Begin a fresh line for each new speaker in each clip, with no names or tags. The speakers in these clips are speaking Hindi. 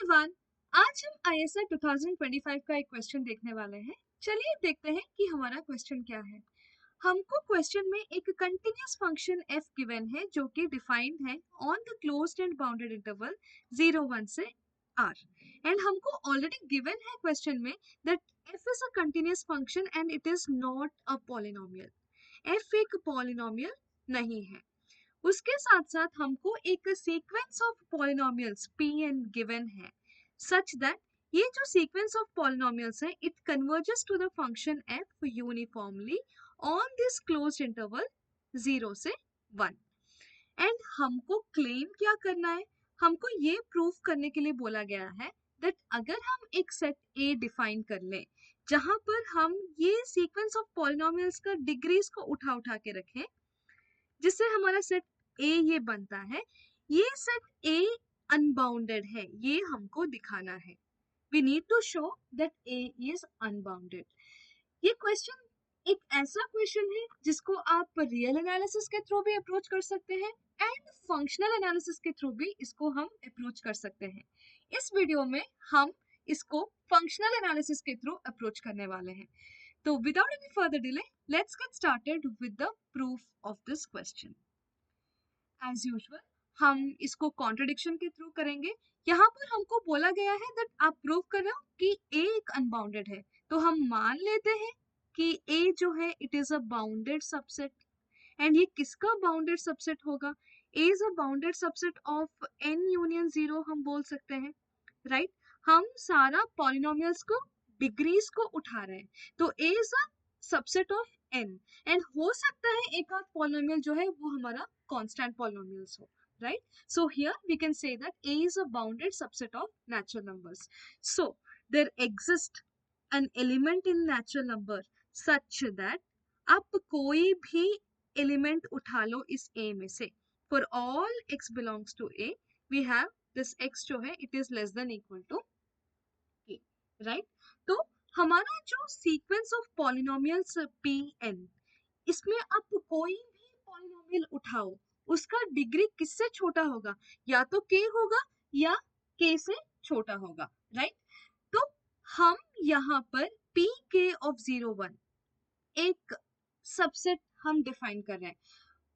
एवरीवन, आज हम आईएसआई 2025 का एक क्वेश्चन देखने वाले हैं। चलिए देखते हैं कि हमारा क्वेश्चन क्या है। हमको क्वेश्चन में एक कंटिन्यूअस फंक्शन f गिवन है जो कि डिफाइंड है on the closed and bounded interval 0 1 से r एंड हमको ऑलरेडी गिवन है क्वेश्चन में that f is a continuous function and it is not a polynomial. f एक पॉलिनोमियल नहीं है। उसके साथ साथ हमको एक sequence of polynomials pn given है सच दैट ये जो सीक्वेंस ऑफ पॉलिनोमियल्स है it converges to the function f uniformly on this closed interval 0 से 1। एंड हमको क्लेम क्या करना है, हमको ये प्रूफ करने के लिए बोला गया है दैट अगर हम एक सेट A डिफाइन कर लें जहां पर हम ये सीक्वेंस ऑफ पॉलिनोमियल्स का डिग्रीज को उठा उठा के रखें जिससे हमारा सेट ए ये बनता है। ये सेट ए अनबाउंडेड है, ये हमको दिखाना है। We need to show that A is unbounded. ये क्वेश्चन एक ऐसा क्वेश्चन है जिसको आप रियल एनालिसिस के थ्रू भी अप्रोच कर सकते हैं एंड फंक्शनल एनालिसिस के थ्रू भी इसको हम अप्रोच कर सकते हैं। इस वीडियो में हम इसको फंक्शनल एनालिसिस के थ्रू अप्रोच करने वाले हैं। तो without any further delay let's get started with the proof of this question. As usual हम इसको कॉन्ट्रडिक्शन के थ्रू करेंगे। यहाँ पर हमको बोला गया है दैट आप प्रूव कर रहे हो कि ए एक अनबाउंडेड है, तो हम मान लेते हैं कि ए जो है it is a bounded subset. And ये किसका बाउंडेड सबसेट होगा? A is a bounded subset of n union 0 हम बोल सकते हैं, राइट? हम सारा पॉलिनोमियल्स को डिग्रीज को उठा रहे हैं, तो A is a subset of n and हो सकता है एक आध पॉलिनोमियल जो है वो हमारा कांस्टेंट पॉलिनोमियल्स हो, right? So here we can say that A is a bounded subset of natural numbers. So there exists an element in natural number such that आप कोई भी एलिमेंट उठा लो इस A में से, for all x belongs to A we have this x जो है it is less than equal to K, right? तो हमारा जो सीक्वेंस ऑफ पॉलिनोमियल्स Pn, इसमें आप कोई भी पॉलिनोमियल उठाओ उसका डिग्री किससे छोटा होगा? या तो k होगा या k से छोटा होगा, राइट? तो हम यहाँ पर pk ऑफ 0 1 एक सबसेट हम डिफाइन कर रहे हैं।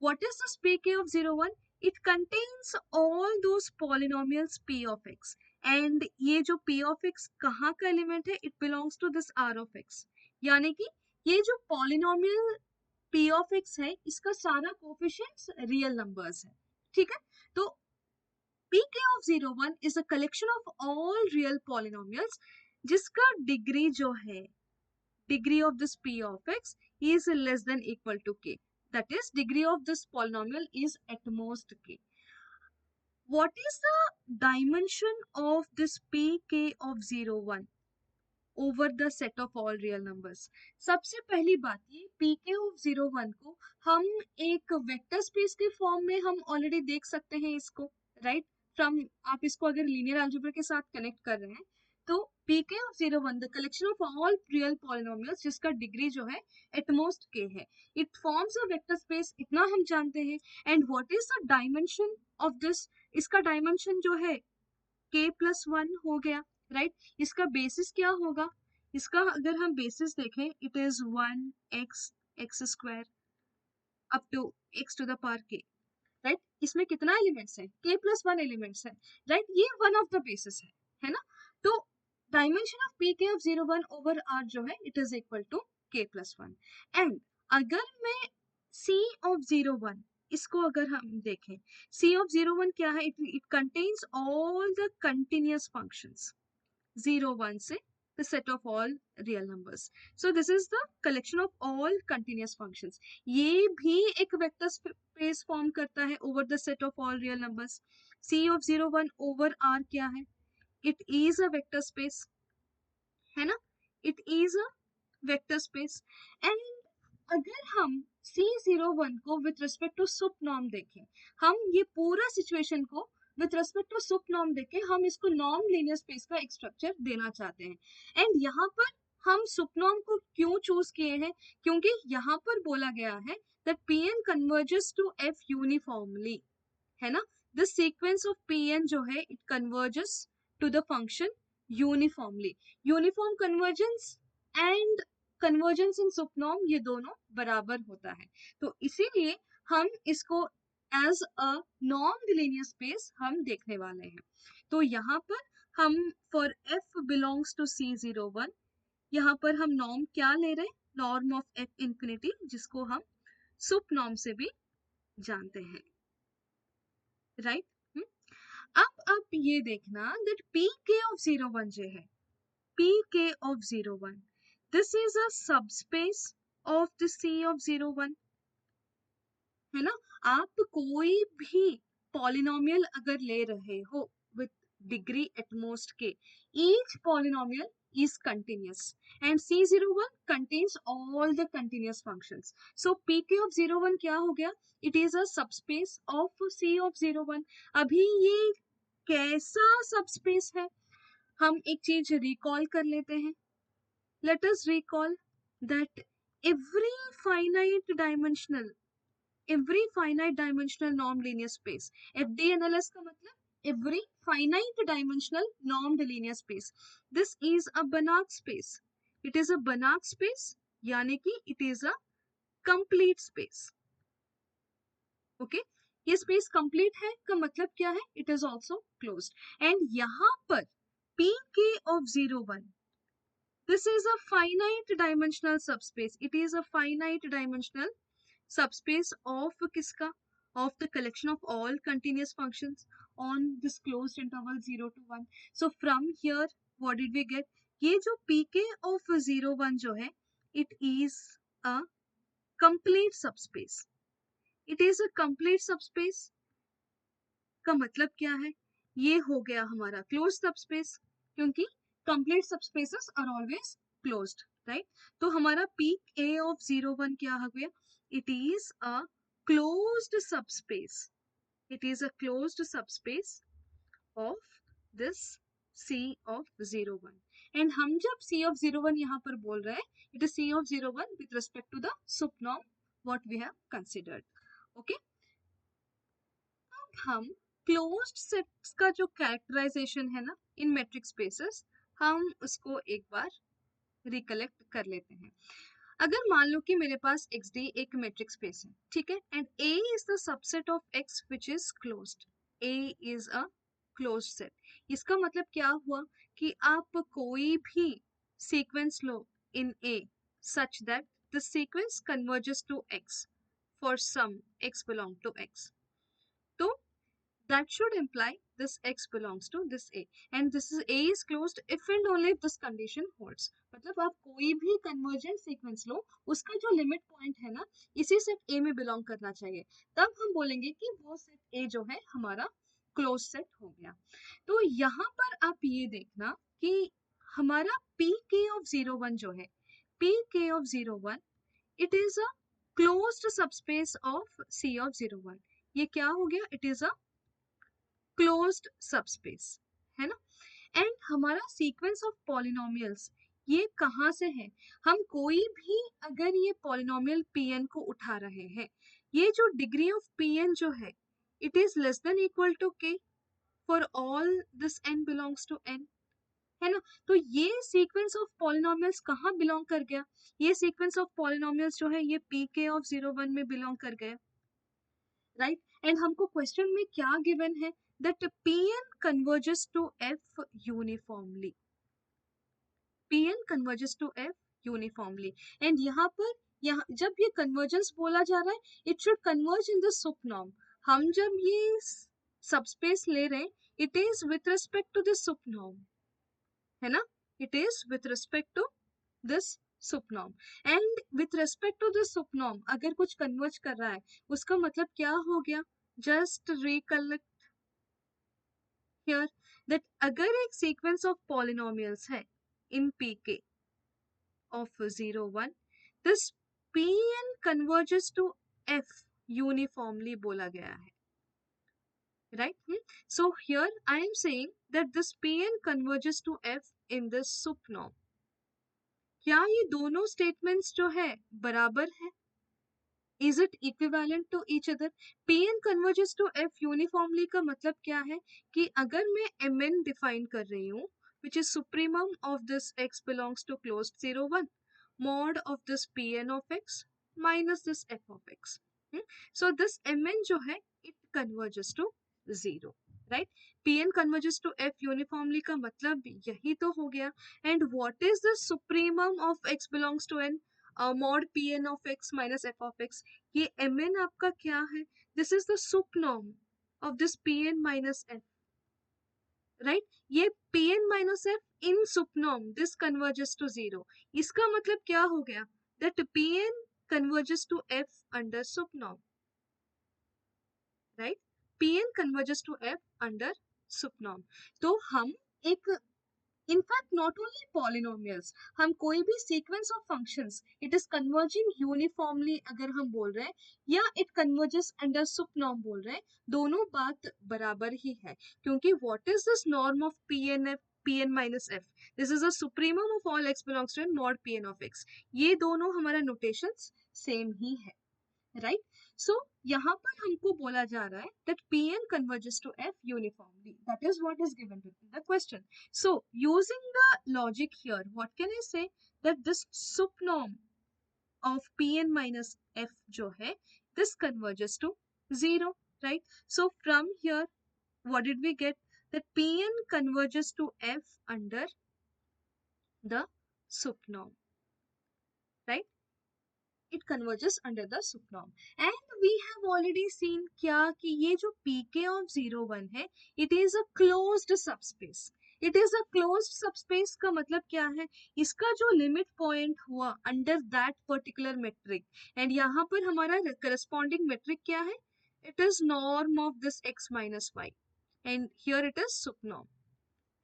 What is this pk of 0 1? It contains all those polynomials p of x and ये जो p of x कहाँ का एलिमेंट है? It belongs to this r of x, यानी कि ये जो पॉलिनोमियल p of x है इसका सारा कोफिशिएंट्स रियल नंबर्स है, ठीक है? तो pk of 0 1 is a collection of all real polynomials जिसका डिग्री जो है, degree of this p of x is less than equal to k. That is, degree of this polynomial is at most k. What is the dimension of this pk of 0 1 over the set of all real numbers? सबसे पहली बात, ये pk of 0 1 को हम एक वेक्टर स्पेस के फॉर्म में हम ऑलरेडी देख सकते हैं इसको, राइट? फ्रॉम आप इसको अगर लीनियर अलजेब्रा के साथ कनेक्ट कर रहे हैं तो pk of 0 1 the collection of all real polynomials जिसका डिग्री जो है एट मोस्ट k है, it forms a vector space, इतना हम जानते हैं। And what is the dimension of this? इसका डायमेंशन जो है k प्लस 1 हो गया, राइट? इसका बेसिस क्या होगा? इसका अगर हम बेसिस देखें it is 1x x square up to x to the power k, right? इसमें कितना एलिमेंट्स है? k प्लस 1 एलिमेंट्स है, राइट? ये वन ऑफ द बेसिस है ना? तो dimension of pk of 0 1 over r जो है it is equal to k plus 1। And अगर मैं c ऑफ 0 1 इसको अगर हम देखें, c ऑफ 0 1 क्या है? It contains all the continuous functions 0 1 से the set of all real numbers. So this is the collection of all continuous functions. ये भी एक वेक्टर स्पेस फॉर्म करता है over the set of all real numbers. c of 0 1 over r क्या है? It is a vector space, है ना? It is a vector space. And अगर हम C01 को with respect to sup norm देखें, हम ये पूरा सिचुएशन को with respect to sup norm देखें, हम इसको नॉर्म लीनियर स्पेस का एक स्ट्रक्चर देना चाहते हैं। एंड यहाँ पर हम सुप नॉर्म को क्यों चूज किए हैं? क्योंकि यहाँ पर बोला गया है that Pn converges to F uniformly, है ना? The sequence of Pn जो है it converges to the function uniformly. Uniform convergence and convergence in subnorm ये दोनों बराबर होता है, तो इसीलिए हम इसको एज अ नॉर्म्ड लीनियर स्पेस हम देखने वाले हैं। तो यहाँ पर हम for f belongs to C01 यहाँ पर हम नॉर्म क्या ले रहे हैं, नॉर्म ऑफ f इंफिनिटी, जिसको हम सुप नॉर्म से भी जानते हैं, राइट। अब ये देखना दैट pk ऑफ 01 जो है, pk of 01 this is a subspace of the C of 01, है ना। आप कोई भी पॉलिनोमियल अगर ले रहे हो विथ डिग्री एट मोस्ट के, each polynomial is continuous and C01 contains all the continuous functions. So pk of 01 क्या हो गया, it is a subspace of C of 01। अभी ये कैसा सबस्पेस है, हम एक चीज रिकॉल कर लेते हैं। Let us recall that every finite dimensional normed linear space, FDNLS का मतलब every finite dimensional normed linear space, this is a Banach space, it is a Banach space, यानी कि it is a complete space, okay okay? ये स्पेस कंप्लीट है का मतलब क्या है, it is also closed. And यहाँ पर pk of 01 this is a finite dimensional subspace, it is a finite dimensional subspace of किसका, of the collection of all continuous functions on this closed interval 0 to 1। so from here what did we get, ये जो pk of 01 जो है, it is a complete subspace, it is a complete subspace का मतलब क्या है, ये हो गया हमारा क्लोज सबस्पेस, क्योंकि complete subspaces are always closed, right. तो हमारा पीक ए ऑफ 01 क्या हो गया, it is a closed subspace, it is a closed subspace of this C of 01। And हम जब C of 01 यहाँ पर बोल रहे हैं, it is C of 01 with respect to the subnorm what we have considered, okay। हम क्लोज्ड सेट्स का जो कैरेक्टराइजेशन है ना इन मैट्रिक्स स्पेसेस, हम उसको एक बार रिकलेक्ट कर लेते हैं। अगर मान लो कि मेरे पास XD एक मैट्रिक्स स्पेस है, ठीक है, and A is the subset of X which is closed, A is a closed set. इसका मतलब क्या हुआ कि आप कोई भी sequence low in A such that the sequence converges to X for some X belong to X, तो that should imply this X belongs to this A and this is A is closed if and only if this condition holds। मतलब आप कोई भी कन्वर्जेंट सीक्वेंस लो, उसका जो लिमिट पॉइंट है ना इसी सेट A में बिलोंग करना चाहिए, तब हम बोलेंगे कि वो सेट A जो है हमारा क्लोज सेट हो गया। तो यहाँ पर आप ये देखना कि हमारा pk of 01 जो है, pk of 01 it is a closed subspace of C of 01, ये क्या हो गया, it is a closed subspace, है ना। एंड हमारा सीक्वेंस ऑफ पॉलिनोमियल्स ये कहाँ से है, हम कोई भी अगर ये पॉलिनोमियल Pn को उठा रहे हैं, ये जो डिग्री ऑफ Pn जो है it is less than equal to k for all this n belongs to n, है ना। तो ये सीक्वेंस ऑफ पॉलिनोमियल्स कहाँ बिलोंग कर गया, ये सीक्वेंस ऑफ पॉलिनोमियल्स जो है ये pk ऑफ 01 में बिलोंग कर गया, राइट। एंड हमको क्वेश्चन में क्या गिवन है, that Pn converges to F uniformly, Pn converges to F uniformly। and यहाँ पर जब ये convergence बोला जा रहा है, it should converge in the subnorm। हम जब ये सबस्पेस ले रहे हैं, it is with respect to the subnorm, है ना, it is with respect to this subnorm and with respect to the subnorm अगर कुछ converge कर रहा है उसका मतलब क्या हो गया, just recollect here that अगर एक sequence of polynomials है in pk of 01, this Pn converges to F uniformly बोला गया है, right। so here I am saying that this Pn converges to F in this subnorm। क्या ये दोनों statements जो है बराबर है, is it equivalent to each other? Pn converges to F uniformly का मतलब क्या है कि अगर मैं Mn डिफाइन कर रही हूँ which is supremum of this x belongs to closed 0 1 mod of this Pn of x minus this f of x. So this Mn जो है it converges to 0, right? Pn converges to F uniformly का मतलब यही तो हो गया. And what is the supremum of x belongs to n? Mod Pn of x minus f of x. ये Mn आपका क्या है? This is the sup norm of this Pn minus f, right? ये Pn minus f in sup norm, this converges to 0. इसका मतलब क्या हो गया? That Pn converges to f under sup norm, right? Pn converges to f under sup norm. तो हम एक इनफैक्ट नॉट ओनली पॉलिनोमियल्स, हम कोई भी sequence of functions it is converging uniformly अगर हम बोल रहे हैं या it converges under sup norm बोल रहे हैं, दोनों बात बराबर ही है. क्योंकि what is this norm of Pn minus f? This is a supremum of all x belongs to n mod Pn of x. ये दोनों हमारा नोटेशंस सेम ही है, राइट? सो यहाँ पर हमको बोला जा रहा है that Pn converges to F uniformly. That is what is given to the question. So using the logic here, what can I say? That this sup norm of Pn minus F जो है, this converges to 0, right? So from here, what did we get? That Pn converges to F under the sup norm, right? It converges under the sup norm. And we have already seen क्या कि ये जो pk of 0 1 है, it is a closed subspace. It is a closed subspace का मतलब क्या है? इसका जो limit point हुआ under that particular metric, and यहाँ पर हमारा corresponding metric क्या है? It is norm of this x minus y, and here it is sup norm,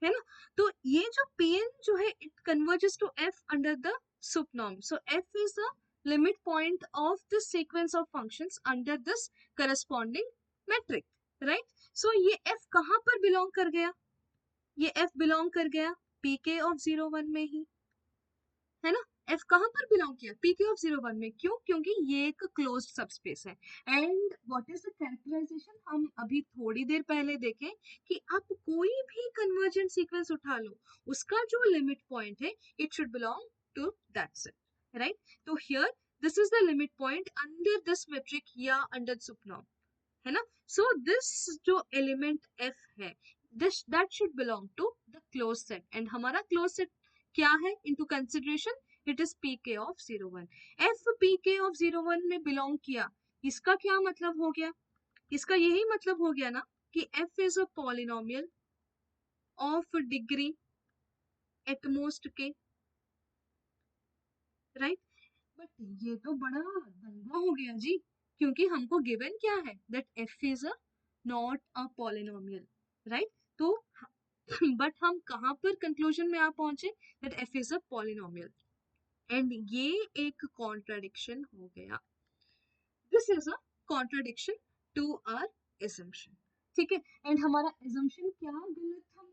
है ना? तो ये जो Pn जो है it converges to F under the sup norm. So F is the limit point of this sequence of functions under this corresponding metric, right? So ये F कहाँ पर belong कर गया? ये F belong कर गया pk of 0 1 में ही, है ना? F कहाँ पर बिलोंग किया? pk of 0 1 में. क्यों? क्योंकि ये एक क्लोज्ड सबस्पेस है. And what is the characterization? हम अभी थोड़ी देर पहले देखें कि आप कोई भी कन्वर्जेंट सीक्वेंस उठा लो, उसका जो लिमिट पॉइंट है it should belong to that set, right? तो here this is the limit point under this metric या अंडर सुप नॉर्म, है ना? सो दिस जो एलिमेंट f है, this that should belong to the closed set. And हमारा क्लोज सेट क्या है into consideration? It is pk of 0 1. f pk of 0 1 में बिलोंग किया, इसका क्या मतलब हो गया? इसका यही मतलब हो गया ना कि f is a polynomial of degree at most k, right? But ये तो बड़ा दंगा हो गया जी, क्योंकि हमको गिवन क्या है? That f is a not a polynomial, right? तो बट हम कहाँ पर कंक्लूजन में आ पहुंचे? That f is a polynomial. And ये एक कॉन्ट्राडिक्शन हो गया. This is a contradiction to our assumption, ठीक है? एंड हमारा assumption क्या गलत हम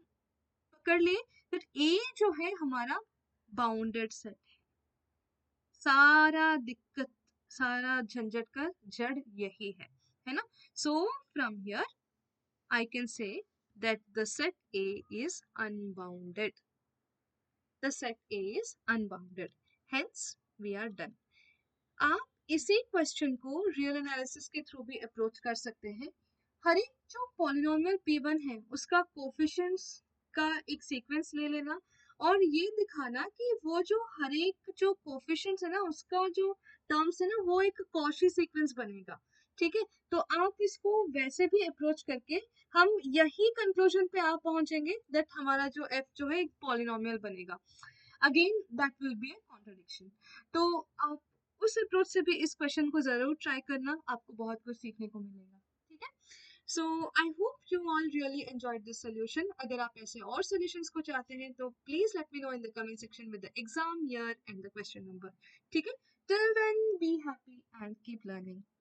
पकड़ लिए? दैट A जो है हमारा बाउंडेड सेट है. सारा दिक्कत, सारा झंझट का जड़ यही है ना? So from here I can say that the set A is unbounded. The set A is unbounded. Hence, we are done. आप इसी क्वेश्चन को रियल एनालिसिस के थ्रू भी अप्रोच कर सकते हैं. हर एक जो पॉलिनोमियल P1 है उसका कोफिशिएंट्स का एक सीक्वेंस ले लेना और ये दिखाना कि वो जो हर एक जो कोफिशिएंट्स है ना उसका जो टर्म्स है ना वो एक कॉची सीक्वेंस बनेगा, ठीक है? तो आप इसको वैसे भी अप्रोच करके हम यही कंक्लूजन पे आप पहुंचेंगे दैट हमारा जो f जो है एक पॉलिनोमियल बनेगा. Again that will be a contradiction. तो आप उस अप्रोच से भी इस क्वेश्चन को जरूर ट्राई करना, आपको बहुत कुछ सीखने को मिलेगा, ठीक है? So I hope you all really enjoyed this solution. अगर आप ऐसे और सोल्यूशंस को चाहते हैं तो please let me know in the comment section with the exam year and the question number, ठीक है? Till then be happy and keep learning.